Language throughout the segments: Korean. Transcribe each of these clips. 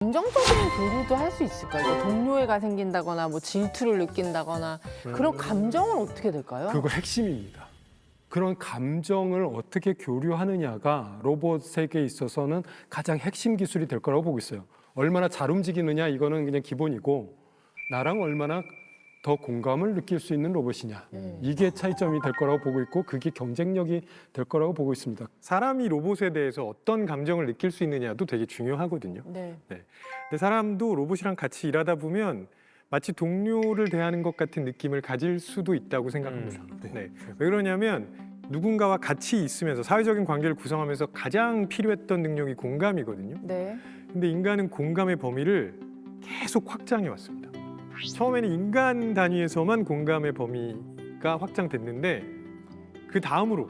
긍정적인 교류도 할 수 있을까요? 뭐 동료애가 생긴다거나 뭐 질투를 느낀다거나 그런 감정은 어떻게 될까요? 그거 핵심입니다. 그런 감정을 어떻게 교류하느냐가 로봇에게 있어서는 가장 핵심 기술이 될 거라고 보고 있어요. 얼마나 잘 움직이느냐 이거는 그냥 기본이고 나랑 얼마나 더 공감을 느낄 수 있는 로봇이냐 이게 차이점이 될 거라고 보고 있고 그게 경쟁력이 될 거라고 보고 있습니다. 사람이 로봇에 대해서 어떤 감정을 느낄 수 있느냐도 되게 중요하거든요. 네. 근데 사람도 로봇이랑 같이 일하다 보면 마치 동료를 대하는 것 같은 느낌을 가질 수도 있다고 생각합니다. 네. 왜 그러냐면 누군가와 같이 있으면서 사회적인 관계를 구성하면서 가장 필요했던 능력이 공감이거든요. 네. 근데 인간은 공감의 범위를 계속 확장해 왔습니다. 처음에는 인간 단위에서만 공감의 범위가 확장됐는데 그 다음으로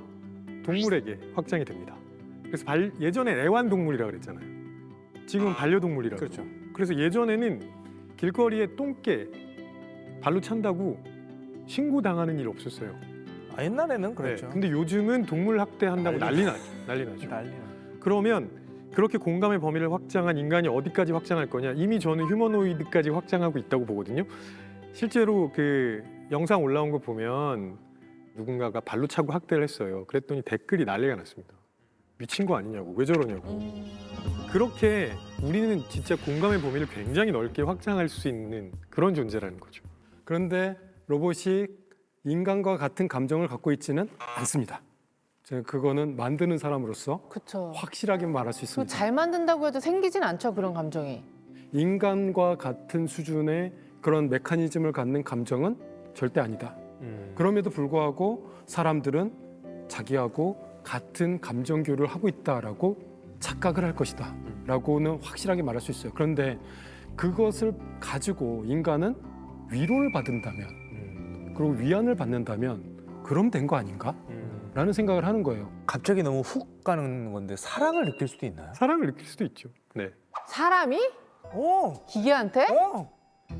동물에게 확장이 됩니다. 그래서 예전에 애완동물이라고 그랬잖아요. 지금은 반려동물이라고. 그렇죠. 그래서 예전에는 길거리에 똥개 발로 찬다고 신고당하는 일 없었어요. 아, 옛날에는 그랬죠. 네. 근데 요즘은 동물 학대한다고 난리 나죠. 난리 나죠. 그러면 그렇게 공감의 범위를 확장한 인간이 어디까지 확장할 거냐? 이미 저는 휴머노이드까지 확장하고 있다고 보거든요. 실제로 그 영상 올라온 거 보면 누군가가 발로 차고 학대를 했어요. 그랬더니 댓글이 난리가 났습니다. 미친 거 아니냐고, 왜 저러냐고. 그렇게 우리는 진짜 공감의 범위를 굉장히 넓게 확장할 수 있는 그런 존재라는 거죠. 그런데 로봇이 인간과 같은 감정을 갖고 있지는 않습니다. 제가 그거는 만드는 사람으로서 그렇죠. 확실하게 말할 수 그 있습니다. 잘 만든다고 해도 생기진 않죠, 그런 감정이. 인간과 같은 수준의 그런 메커니즘을 갖는 감정은 절대 아니다. 그럼에도 불구하고 사람들은 자기하고 같은 감정 교류를 하고 있다라고 착각을 할 것이다 라고는 확실하게 말할 수 있어요. 그런데 그것을 가지고 인간은 위로를 받는다면 그리고 위안을 받는다면 그럼 된 거 아닌가? 라는 생각을 하는 거예요. 갑자기 너무 훅 가는 건데 사랑을 느낄 수도 있나요? 사랑을 느낄 수도 있죠. 네. 사람이 오! 기계한테?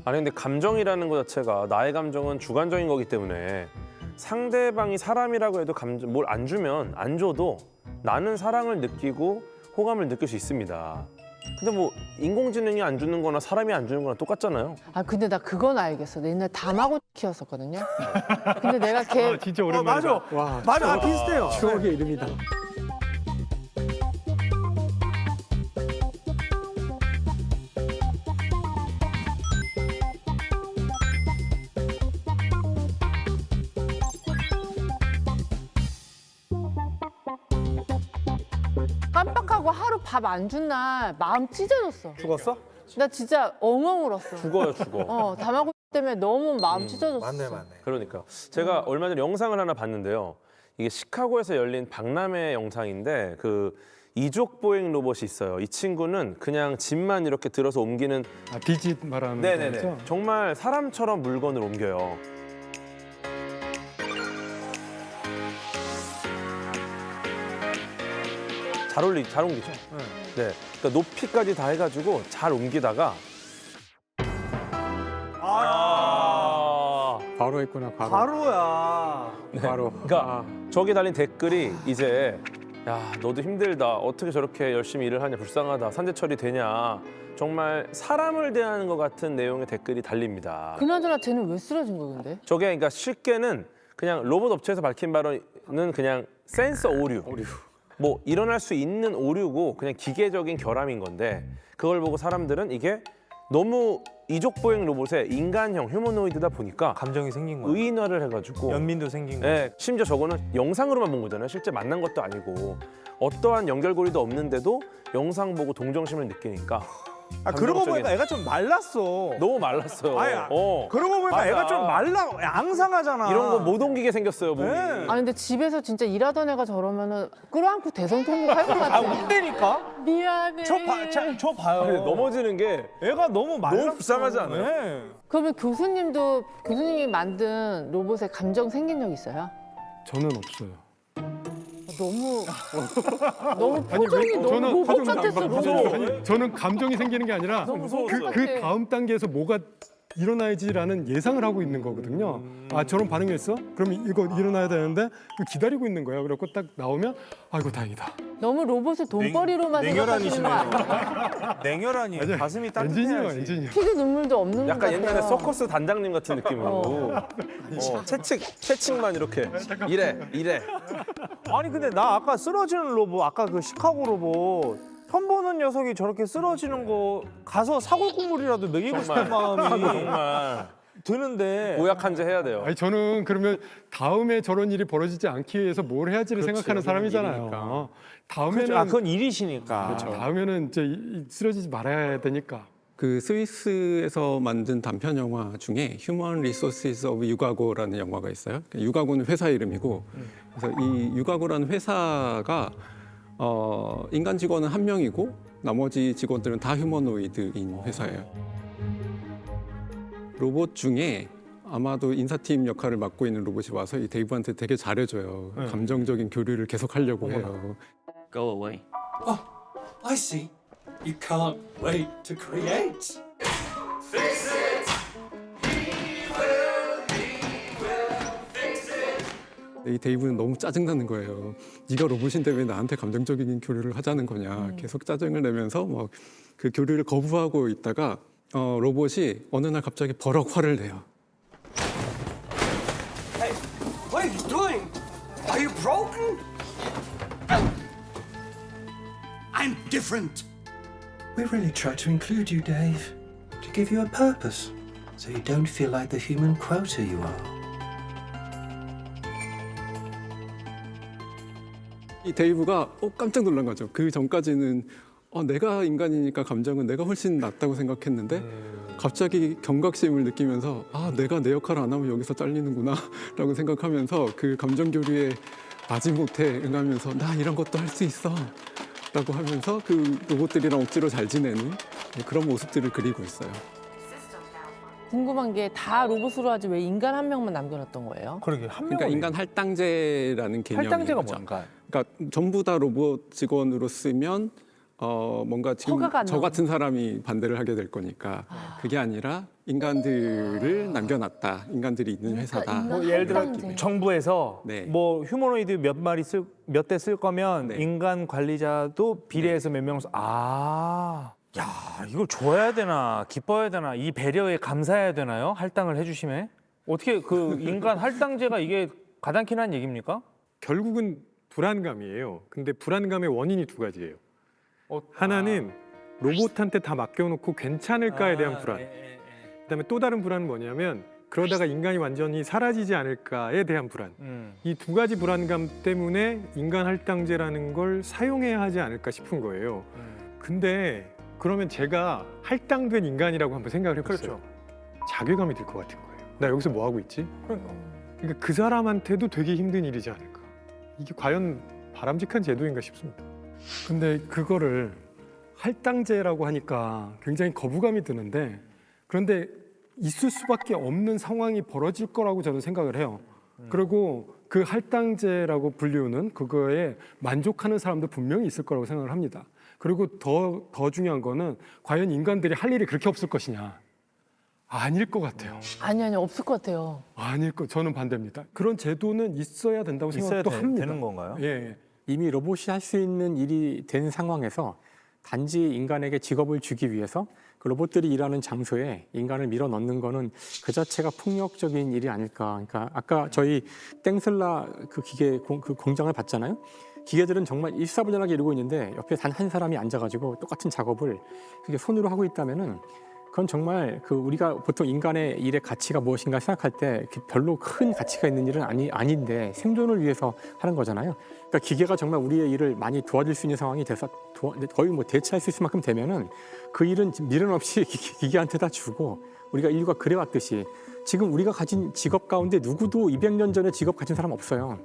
아니 근데 감정이라는 것 자체가 나의 감정은 주관적인 거기 때문에 상대방이 사람이라고 해도 뭘 안 주면 안 줘도 나는 사랑을 느끼고 호감을 느낄 수 있습니다. 근데 뭐 인공지능이 안 주는 거나 사람이 안 주는 거나 똑같잖아요. 아 근데 나 그건 알겠어. 나 옛날 다마고치 키웠었거든요. 근데 내가 걔 진짜 오랜만이다. 맞아. 와, 맞아, 아, 비슷해요. 추억의 이름이다. 깜빡하고 하루 밥 안 준 날 마음 찢어졌어. 죽었어? 나 진짜 엉엉 울었어. 죽어요, 죽어. 다마고치 때문에 너무 마음 찢어졌어. 맞네, 맞네. 그러니까 제가 얼마 전에 영상을 하나 봤는데요. 이게 시카고에서 열린 박람회 영상인데 그 이족 보행 로봇이 있어요. 이 친구는 그냥 짐만 이렇게 들어서 옮기는 디짓 말하는 네네네. 거죠? 정말 사람처럼 물건을 옮겨요. 잘 옮기죠. 네. 그러니까 높이까지 다 해가지고 잘 옮기다가 바로 했구나, 바로. 바로야. 바로. 그러니까 저기 달린 댓글이 이제 야 너도 힘들다 어떻게 저렇게 열심히 일을 하냐 불쌍하다 산재처리 되냐 정말 사람을 대하는 것 같은 내용의 댓글이 달립니다. 그나저나 쟤는 왜 쓰러진 거야 근데? 저게 그러니까 쉽게는 그냥 로봇 업체에서 밝힌 바로는 그냥 센서 오류. 뭐 일어날 수 있는 오류고 그냥 기계적인 결함인 건데 그걸 보고 사람들은 이게 너무 이족 보행 로봇의 인간형 휴머노이드다 보니까 감정이 생긴 거야. 의인화를 해가지고 연민도 생긴 거야. 네, 심지어 저거는 영상으로만 본 거잖아요. 실제 만난 것도 아니고 어떠한 연결고리도 없는데도 영상 보고 동정심을 느끼니까 아, 그러고 감정적인- 보니까 애가 좀 말랐어. 너무 말랐어요. 아니, 그러고 보니까 맞아. 애가 좀 말라, 앙상하잖아. 이런 거 못 옮기게 생겼어요, 몸이. 네. 아 근데 집에서 진짜 일하던 애가 저러면은 끌어안고 대성통곡 할 것 아, 같아. 운대니까? 미안해. 저 봐요. 근데 넘어지는 게 애가 너무 말랐어. 너무 불쌍하지 않아요? 네. 그러면 교수님이 만든 로봇에 감정 생긴 적 있어요? 저는 없어요. 너무 표정이 너무 로봇 표정도 안 같았어. 바꿔. 로봇. 아니, 저는 감정이 생기는 게 아니라 너무 그 로봇 같아. 다음 단계에서 뭐가 일어나야지라는 예상을 하고 있는 거거든요. 아 저런 반응했어? 그럼 이거 일어나야 되는데 기다리고 있는 거예요. 그래갖고 딱 나오면 아이고 다행이다. 너무 로봇을 돈벌이로만 생각하시는 거 아니에요? 냉혈하니 맞아요. 가슴이 엔지니어 따뜻해야지. 엔지니어. 피도 눈물도 없는 것 약간 같아요. 옛날에 서커스 단장님 같은 느낌으로 채찍만 이렇게 이래 아니 근데 나 아까 쓰러지는 로봇, 아까 그 시카고 로봇 처음 보는 녀석이 저렇게 쓰러지는 거 가서 사골 국물이라도 먹이고 싶은 마음이 정말 드는데 보약 한제 해야 돼요. 아니 저는 그러면 다음에 저런 일이 벌어지지 않기 위해서 뭘 해야지를 그렇지, 생각하는 사람이잖아요. 일이니까. 다음에는 아, 그건 일이시니까. 그렇죠. 다음에는 이제 쓰러지지 말아야 되니까. 그 스위스에서 만든 단편 영화 중에 휴먼 리소시스 오브 유가고라는 영화가 있어요. 유가고는 회사 이름이고, 그래서 이 유가고라는 회사가 인간 직원은 한 명이고 나머지 직원들은 다 휴머노이드인 회사예요. 로봇 중에 아마도 인사팀 역할을 맡고 있는 로봇이 와서 이 데이브한테 되게 잘해줘요. 감정적인 교류를 계속 하려고 해요. Go away. Oh, I see. You can't wait to create. 이 데이브는 너무 짜증나는 거예요. 네가 로봇인데 왜 나한테 감정적인 교류를 하자는 거냐. 계속 짜증을 내면서 뭐 그 교류를 거부하고 있다가 로봇이 어느 날 갑자기 버럭 화를 내요. Hey, what are you doing? Are you broken? I'm different. We really try to include you, Dave, to give you a purpose, so you don't feel like the human quota you are. 이 데이브가 깜짝 놀란 거죠. 그 전까지는 내가 인간이니까 감정은 내가 훨씬 낫다고 생각했는데 갑자기 경각심을 느끼면서 내가 내 역할을 안 하면 여기서 잘리는구나 라고 생각하면서 그 감정 교류에 마지못해 응하면서 나 이런 것도 할 수 있어 라고 하면서 그 로봇들이랑 억지로 잘 지내는 그런 모습들을 그리고 있어요. 궁금한 게 다 로봇으로 하지 왜 인간 한 명만 남겨놨던 거예요? 그러게 한 그러니까 명은 인간 할당제라는 개념이 할당제가 거죠. 뭔가? 그러니까 전부 다 로봇 직원으로 쓰면 뭔가 지금 허가가 안 저 나오는. 같은 사람이 반대를 하게 될 거니까 그게 아니라 인간들을 남겨놨다. 인간들이 있는 회사다. 인간 뭐 예를 들어 할당제. 정부에서 네. 뭐 휴머노이드 몇 대 쓸 거면 네. 인간 관리자도 비례해서 몇 명 야, 이걸 줘야 되나 기뻐야 되나 이 배려에 감사해야 되나요? 할당을 해주심에 어떻게 그 인간 할당제가 이게 가당키난 얘기입니까? 결국은 불안감이에요. 근데 불안감의 원인이 두 가지예요. 하나는 로봇한테 다 맡겨놓고 괜찮을까에 대한 불안. 그다음에 또 다른 불안은 뭐냐면 그러다가 인간이 완전히 사라지지 않을까에 대한 불안. 이 두 가지 불안감 때문에 인간 할당제라는 걸 사용해야 하지 않을까 싶은 거예요. 근데 그러면 제가 할당된 인간이라고 한번 생각을 해봤어요. 그렇죠. 자괴감이 들 것 같은 거예요. 나 여기서 뭐 하고 있지? 그러니까 그 사람한테도 되게 힘든 일이지 않을까. 이게 과연 바람직한 제도인가 싶습니다. 근데 그거를 할당제라고 하니까 굉장히 거부감이 드는데 그런데 있을 수밖에 없는 상황이 벌어질 거라고 저는 생각을 해요. 그리고 그 할당제라고 불리우는 그거에 만족하는 사람도 분명히 있을 거라고 생각을 합니다. 그리고 더 중요한 거는 과연 인간들이 할 일이 그렇게 없을 것이냐. 아닐 것 같아요. 아니 없을 것 같아요. 저는 반대입니다. 그런 제도는 있어야 된다고 있어야 생각도 합니다. 되는 건가요? 예. 이미 로봇이 할 수 있는 일이 된 상황에서 단지 인간에게 직업을 주기 위해서 그 로봇들이 일하는 장소에 인간을 밀어 넣는 거는 그 자체가 폭력적인 일이 아닐까. 그러니까 아까 저희 땡슬라 그 기계 그 공장을 봤잖아요. 기계들은 정말 일사불란하게 이루고 있는데 옆에 단 한 사람이 앉아가지고 똑같은 작업을 그게 손으로 하고 있다면은 그건 정말 그 우리가 보통 인간의 일의 가치가 무엇인가 생각할 때 별로 큰 가치가 있는 일은 아닌데 생존을 위해서 하는 거잖아요. 그러니까 기계가 정말 우리의 일을 많이 도와줄 수 있는 상황이 돼서 거의 뭐 대체할 수 있을 만큼 되면은 그 일은 미련 없이 기계한테 다 주고 우리가 인류가 그래왔듯이 지금 우리가 가진 직업 가운데 누구도 200년 전에 직업 가진 사람 없어요.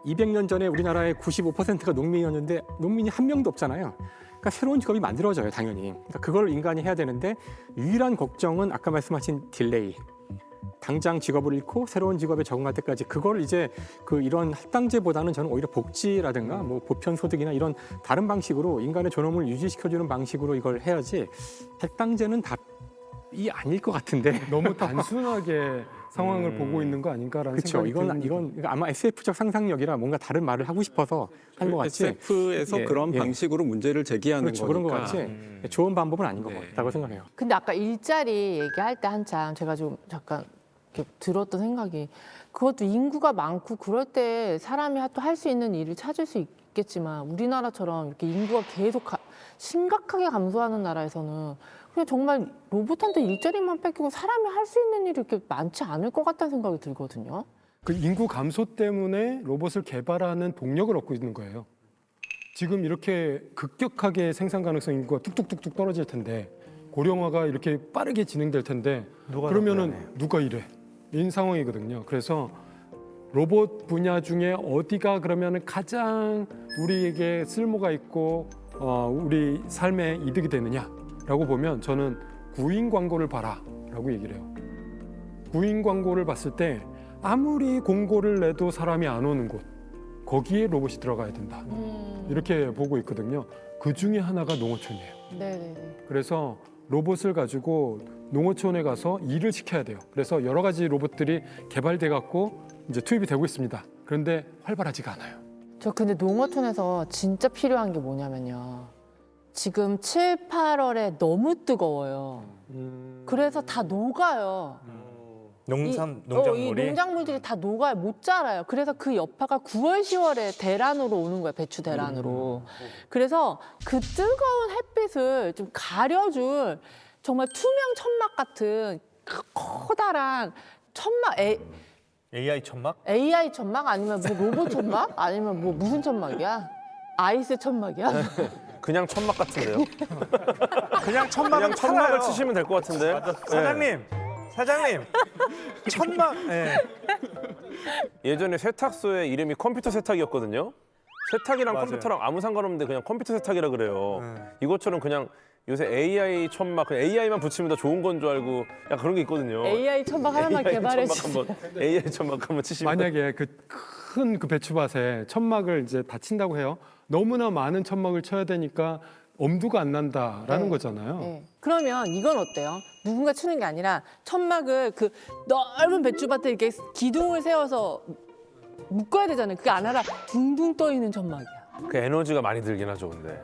200년 전에 우리나라의 95%가 농민이었는데 농민이 한 명도 없잖아요. 그러니까 새로운 직업이 만들어져요, 당연히. 그러니까 그걸 인간이 해야 되는데 유일한 걱정은 아까 말씀하신 딜레이. 당장 직업을 잃고 새로운 직업에 적응할 때까지 그걸 이제 그 이런 할당제보다는 저는 오히려 복지라든가 뭐 보편소득이나 이런 다른 방식으로 인간의 존엄을 유지시켜주는 방식으로 이걸 해야지 할당제는 다 로봇이 아닐 것 같은데. 너무 단순하게 상황을 보고 있는 거 아닌가라는 그렇죠. 생각이 듭니다. 이건 아마 SF적 상상력이라 뭔가 다른 말을 하고 싶어서 한 것 같지. SF에서 예, 그런 예. 방식으로 문제를 제기하는 그렇죠. 그런 것 거니까. 같지. 좋은 방법은 아닌 것 네. 같다고 생각해요. 근데 아까 일자리 얘기할 때 한참 제가 좀 잠깐 이렇게 들었던 생각이 그것도 인구가 많고 그럴 때 사람이 또 할 수 있는 일을 찾을 수 있겠지만 우리나라처럼 이렇게 인구가 계속 심각하게 감소하는 나라에서는 그냥 정말 로봇한테 일자리만 뺏기고 사람이 할 수 있는 일이 이렇게 많지 않을 것 같다는 생각이 들거든요. 그 인구 감소 때문에 로봇을 개발하는 동력을 얻고 있는 거예요. 지금 이렇게 급격하게 생산 가능성 인구가 뚝뚝뚝뚝 떨어질 텐데 고령화가 이렇게 빠르게 진행될 텐데 그러면은 누가 일해? 인 상황이거든요. 그래서 로봇 분야 중에 어디가 그러면 가장 우리에게 쓸모가 있고 우리 삶에 이득이 되느냐라고 보면 저는 구인 광고를 봐라라고 얘기를 해요. 구인 광고를 봤을 때 아무리 공고를 내도 사람이 안 오는 곳 거기에 로봇이 들어가야 된다. 이렇게 보고 있거든요. 그 중에 하나가 농어촌이에요. 네네네. 그래서 로봇을 가지고 농어촌에 가서 일을 시켜야 돼요. 그래서 여러 가지 로봇들이 개발돼 갖고 이제 투입이 되고 있습니다. 그런데 활발하지가 않아요. 저 근데 농어촌에서 진짜 필요한 게 뭐냐면요. 지금 7, 8월에 너무 뜨거워요. 그래서 다 녹아요. 이 농작물이 농작물들이 다 녹아요. 못 자라요. 그래서 그 여파가 9월, 10월에 대란으로 오는 거예요. 배추 대란으로. 그래서 그 뜨거운 햇빛을 좀 가려줄 정말 투명 천막 같은 커다란 천막, AI 천막? AI 천막 아니면 뭐 로봇 천막 아니면 뭐 무슨 천막이야? 아이스 천막이야? 그냥 천막 같은데요? 그냥 천막은 그냥 천막을 팔아요. 치시면 될 것 같은데. 사장님 천막. 예. 예전에 세탁소의 이름이 컴퓨터 세탁이었거든요. 세탁이랑 맞아요. 컴퓨터랑 아무 상관없는데 그냥 컴퓨터 세탁이라 그래요. 이것처럼 그냥 요새 AI 천막, 그냥 AI만 붙이면 더 좋은 건 줄 알고 약간 그런 게 있거든요. AI 천막 하나만 개발해 천막 주세요. 한번 AI 천막 한번 치시면. 만약에 그 큰 그 배추밭에 천막을 이제 다 친다고 해요. 너무나 많은 천막을 쳐야 되니까 엄두가 안 난다라는 네. 거잖아요. 네. 그러면 이건 어때요? 누군가 치는 게 아니라 천막을 그 넓은 배추밭에 이렇게 기둥을 세워서 묶어야 되잖아요. 그게 안 하라 둥둥 떠 있는 천막이야. 그 에너지가 많이 들긴 하죠, 근데.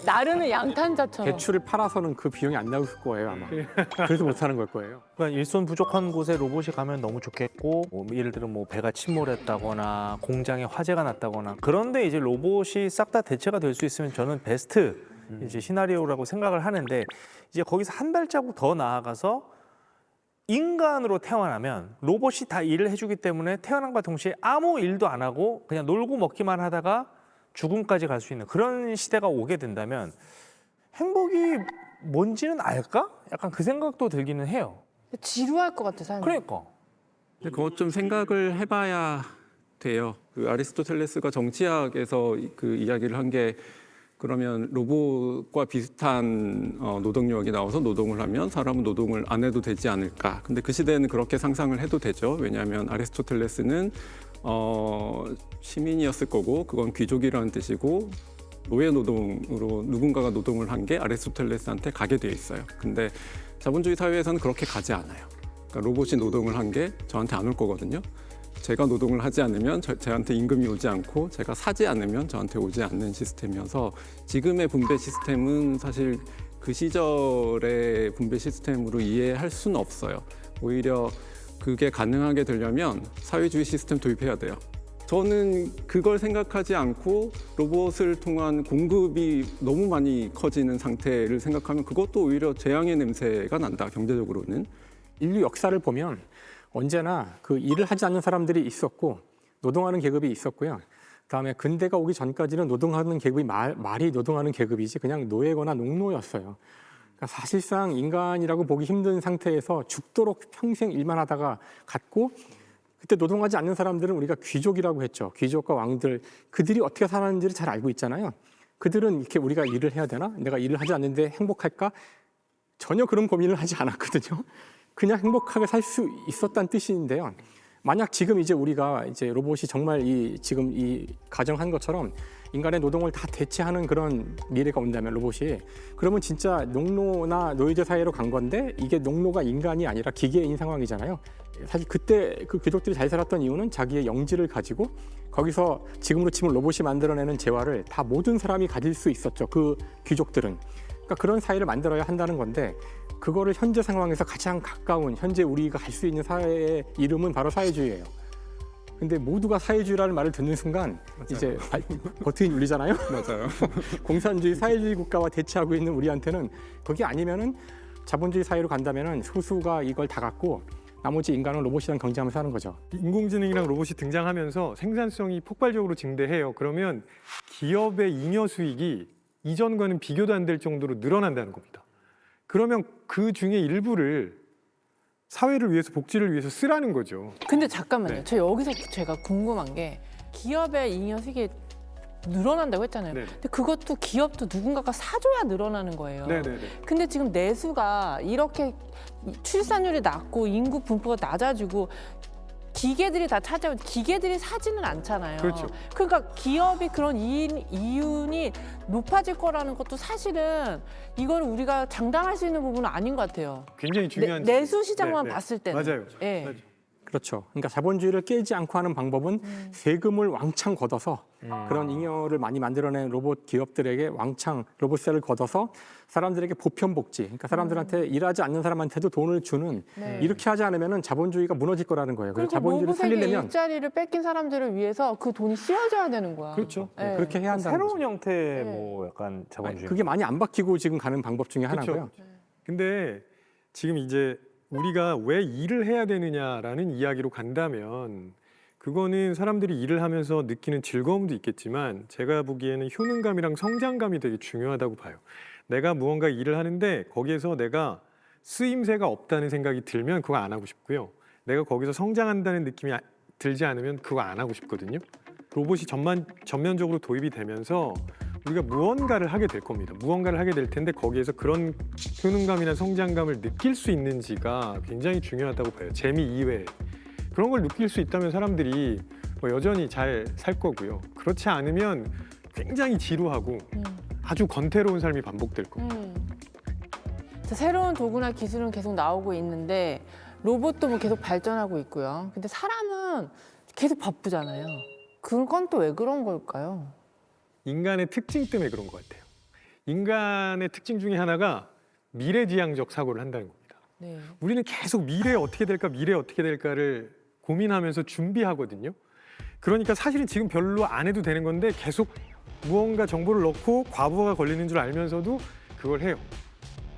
나르는 양탄자처럼. 배추를 팔아서는 그 비용이 안 나올 거예요 아마. 그래서 못 사는 걸 거예요. 그러니까 일손 부족한 곳에 로봇이 가면 너무 좋겠고 뭐 예를 들어 뭐 배가 침몰했다거나 공장에 화재가 났다거나 그런데 이제 로봇이 싹 다 대체가 될 수 있으면 저는 베스트 이제 시나리오라고 생각을 하는데 이제 거기서 한 발자국 더 나아가서 인간으로 태어나면 로봇이 다 일을 해주기 때문에 태어남과 동시에 아무 일도 안 하고 그냥 놀고 먹기만 하다가 죽음까지 갈 수 있는 그런 시대가 오게 된다면 행복이 뭔지는 알까? 약간 그 생각도 들기는 해요. 지루할 것 같아 삶이. 그러니까. 근데 그것 좀 생각을 해봐야 돼요. 그 아리스토텔레스가 정치학에서 그 이야기를 한 게 그러면 로봇과 비슷한 노동력이 나와서 노동을 하면 사람은 노동을 안 해도 되지 않을까. 근데 그 시대에는 그렇게 상상을 해도 되죠. 왜냐하면 아리스토텔레스는 시민이었을 거고 그건 귀족이라는 뜻이고 노예 노동으로 누군가가 노동을 한 게 아리스토텔레스한테 가게 돼 있어요. 근데 자본주의 사회에서는 그렇게 가지 않아요. 그러니까 로봇이 노동을 한 게 저한테 안 올 거거든요. 제가 노동을 하지 않으면 저한테 임금이 오지 않고 제가 사지 않으면 저한테 오지 않는 시스템이어서 지금의 분배 시스템은 사실 그 시절의 분배 시스템으로 이해할 수는 없어요. 오히려 그게 가능하게 되려면 사회주의 시스템 도입해야 돼요. 저는 그걸 생각하지 않고 로봇을 통한 공급이 너무 많이 커지는 상태를 생각하면 그것도 오히려 재앙의 냄새가 난다, 경제적으로는. 인류 역사를 보면 언제나 그 일을 하지 않는 사람들이 있었고 노동하는 계급이 있었고요. 그다음에 근대가 오기 전까지는 노동하는 계급이 말이 노동하는 계급이지 그냥 노예거나 농노였어요. 그러니까 사실상 인간이라고 보기 힘든 상태에서 죽도록 평생 일만 하다가 갔고 그때 노동하지 않는 사람들은 우리가 귀족이라고 했죠. 귀족과 왕들 그들이 어떻게 살았는지를 잘 알고 있잖아요. 그들은 이렇게 우리가 일을 해야 되나? 내가 일을 하지 않는데 행복할까? 전혀 그런 고민을 하지 않았거든요. 그냥 행복하게 살 수 있었다는 뜻인데요. 만약 지금 이제 우리가 이제 로봇이 정말 지금 이 가정한 것처럼 인간의 노동을 다 대체하는 그런 미래가 온다면 로봇이 그러면 진짜 농노나 노예제 사회로 간 건데 이게 농노가 인간이 아니라 기계인 상황이잖아요. 사실 그때 그 귀족들이 잘 살았던 이유는 자기의 영지를 가지고 거기서 지금으로 치면 로봇이 만들어내는 재화를 다 모든 사람이 가질 수 있었죠. 그 귀족들은. 그러니까 그런 사회를 만들어야 한다는 건데 그거를 현재 상황에서 가장 가까운 현재 우리가 갈 수 있는 사회의 이름은 바로 사회주의예요. 근데 모두가 사회주의라는 말을 듣는 순간 이제 버튼이 눌리잖아요. 맞아요. 공산주의 사회주의 국가와 대치하고 있는 우리한테는 그게 아니면은 자본주의 사회로 간다면은 소수가 이걸 다 갖고 나머지 인간은 로봇이랑 경쟁하면서 하는 거죠. 인공지능이랑 로봇이 등장하면서 생산성이 폭발적으로 증대해요. 그러면 기업의 잉여 수익이 이전과는 비교도 안 될 정도로 늘어난다는 겁니다. 그러면 그 중에 일부를 사회를 위해서 복지를 위해서 쓰라는 거죠. 근데 잠깐만요. 네. 저 여기서 제가 궁금한 게 기업의 잉여 수익이 늘어난다고 했잖아요. 네. 근데 그것도 기업도 누군가가 사줘야 늘어나는 거예요. 네네네. 근데 지금 내수가 이렇게 출산율이 낮고 인구 분포가 낮아지고 기계들이 다 차지하고 기계들이 사지는 않잖아요. 그렇죠. 그러니까 기업이 그런 이윤이 높아질 거라는 것도 사실은 이걸 우리가 장담할 수 있는 부분은 아닌 것 같아요. 굉장히 중요한 내수 시장만 네, 네. 봤을 때는. 맞아요. 예. 맞아요. 그렇죠. 그러니까 자본주의를 깨지 않고 하는 방법은 세금을 왕창 걷어서 그런 잉여를 많이 만들어낸 로봇 기업들에게 왕창 로봇세를 걷어서 사람들에게 보편 복지, 그러니까 사람들한테 일하지 않는 사람한테도 돈을 주는 네. 이렇게 하지 않으면 자본주의가 무너질 거라는 거예요. 그래서 그리고 자본주의를 로봇에게 살리려면 일자리를 뺏긴 사람들을 위해서 그 돈이 쓰여져야 되는 거야. 그렇죠. 예. 그렇게 해야 한다는 새로운 거죠. 형태의 네. 뭐 약간 자본주의. 그게 많이 안 바뀌고 지금 가는 방법 중에 그렇죠. 하나고요. 근데 지금 이제 우리가 왜 일을 해야 되느냐라는 이야기로 간다면 그거는 사람들이 일을 하면서 느끼는 즐거움도 있겠지만 제가 보기에는 효능감이랑 성장감이 되게 중요하다고 봐요. 내가 무언가 일을 하는데 거기에서 내가 쓰임새가 없다는 생각이 들면 그거 안 하고 싶고요. 내가 거기서 성장한다는 느낌이 들지 않으면 그거 안 하고 싶거든요. 로봇이 전면적으로 도입이 되면서 우리가 무언가를 하게 될 겁니다. 무언가를 하게 될 텐데 거기에서 그런 효능감이나 성장감을 느낄 수 있는지가 굉장히 중요하다고 봐요. 재미 이외에. 그런 걸 느낄 수 있다면 사람들이 뭐 여전히 잘 살 거고요. 그렇지 않으면 굉장히 지루하고 아주 권태로운 삶이 반복될 겁니다. 자, 새로운 도구나 기술은 계속 나오고 있는데 로봇도 뭐 계속 발전하고 있고요. 근데 사람은 계속 바쁘잖아요. 그건 또 왜 그런 걸까요? 인간의 특징 때문에 그런 것 같아요. 인간의 특징 중에 하나가 미래지향적 사고를 한다는 겁니다. 네. 우리는 계속 미래에 어떻게 될까, 미래에 어떻게 될까를 고민하면서 준비하거든요. 그러니까 사실은 지금 별로 안 해도 되는 건데 계속 무언가 정보를 넣고 과부하가 걸리는 줄 알면서도 그걸 해요.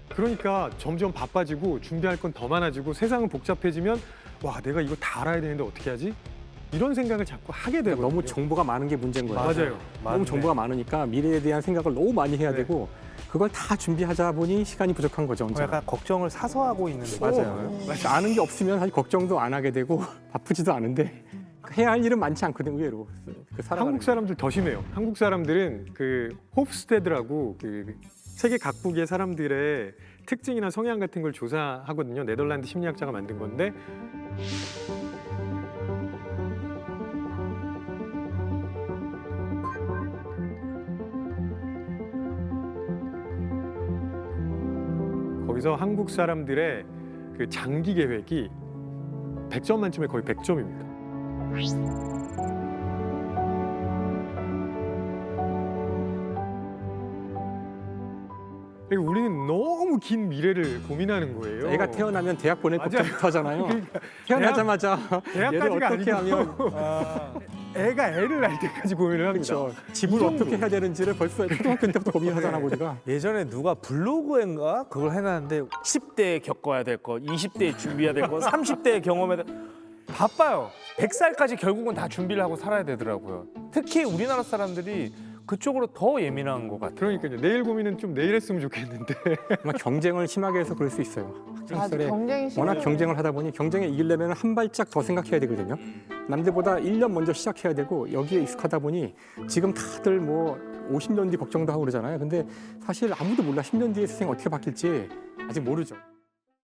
그러니까 점점 바빠지고 준비할 건 더 많아지고 세상은 복잡해지면 와, 내가 이거 다 알아야 되는데 어떻게 하지? 이런 생각을 자꾸 하게 되거든요. 너무 정보가 많은 게 문제인 거예요. 맞아요. 너무 정보가 많으니까 미래에 대한 생각을 너무 많이 해야 되고 그걸 다 준비하자 보니 시간이 부족한 거죠. 언제나. 약간 걱정을 사서 하고 있는 느낌. 맞아요. 아는 게 없으면 사실 걱정도 안 하게 되고 바쁘지도 않은데 해야 할 일은 많지 않거든 의외로. 그 살아가는 한국 사람들 더 심해요. 한국 사람들은 그 호프스테드라고 그 세계 각국의 사람들의 특징이나 성향 같은 걸 조사하거든요. 네덜란드 심리학자가 만든 건데 거기서 한국 사람들의 그 장기 계획이 100점 만점에 거의 100점입니다. 그러니까 우리는 너무 긴 미래를 고민하는 거예요. 애가 태어나면 대학 보낼 맞아요. 걱정부터 하잖아요. 그러니까 태어나자마자 얘를 대학까지가 어떻게 아니고 하면 애가 애를 낳을 때까지 고민을 합니다. 그렇죠. 집을 이 정도. 어떻게 해야 되는지를 벌써 초등학교 때부터 고민하잖아 우리가. 예전에 누가 블로그인가 그걸 해놨는데 10대에 겪어야 될 거, 20대에 준비해야 될 거, 30대에 경험해야 될 바빠요. 100살까지 결국은 다 준비를 하고 살아야 되더라고요. 특히 우리나라 사람들이 그쪽으로 더 예민한 것 같아요. 그러니까요. 내일 고민은 좀 내일 했으면 좋겠는데. 아마 경쟁을 심하게 해서 그럴 수 있어요. 학창 맞아, 시절에 경쟁이 워낙 심해요. 경쟁을 하다 보니 경쟁에 이기려면 한 발짝 더 생각해야 되거든요. 남들보다 1년 먼저 시작해야 되고 여기에 익숙하다 보니 지금 다들 뭐 50년 뒤 걱정도 하고 그러잖아요. 근데 사실 아무도 몰라 10년 뒤에 세상이 어떻게 바뀔지 아직 모르죠.